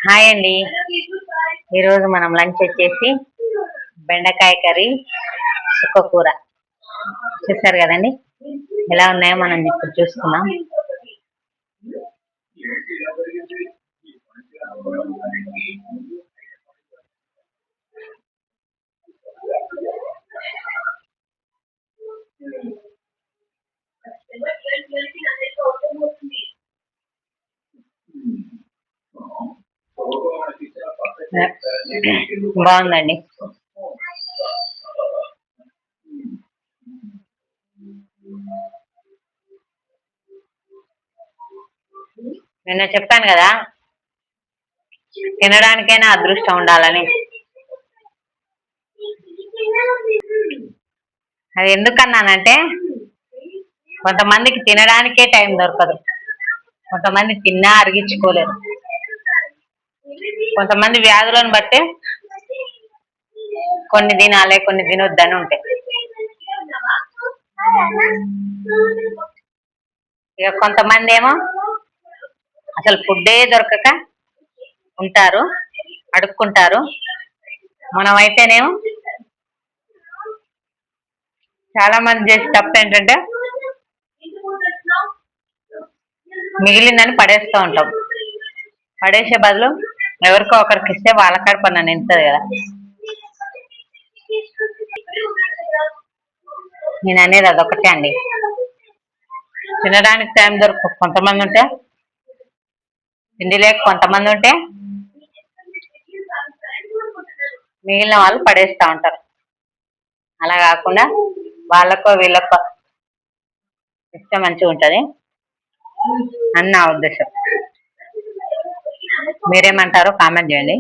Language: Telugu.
హాయ్ అండి. ఈరోజు మనం లంచ్ వచ్చేసి బెండకాయ కర్రీ, చుక్కకూర చూసారు కదండి. ఎలా ఉన్నాయో మనం ఇప్పుడు చూసుకుందాం. బాగుందండి. నిన్న చెప్పాను కదా, తినడానికైనా అదృష్టం ఉండాలని. అది ఎందుకన్నానంటే, కొంతమందికి తినడానికే టైం దొరకదు, కొంతమంది తిన్నా అరిగించుకోలేరు, కొంతమంది వ్యాధులను బట్టి కొన్ని తినాలి కొన్ని తినొద్దని ఉంటాయి. ఇక కొంతమంది ఏమో అసలు ఫుడ్డే దొరకక ఉంటారు, అడుక్కుంటారు. మనమైతేనేమో చాలా మంది చేసే తప్పు ఏంటంటే మిగిలిందని పడేస్తూ ఉంటాం. పడేసే బదులు ఎవరికో ఒకరికి ఇస్తే వాళ్ళ కడుపున నిండుతుంది కదా. నేను అనేది అదొకటే అండి. తినడానికి టైం దొరక కొంతమంది ఉంటే, తిండి లేక కొంతమంది ఉంటే, మిగిలిన వాళ్ళు పడేస్తూ ఉంటారు. అలా కాకుండా వాళ్ళకో వీళ్ళకో ఇస్తే మంచిగా ఉంటుంది అని నా ఉద్దేశం. మీరేమంటారో కామెంట్ చేయండి.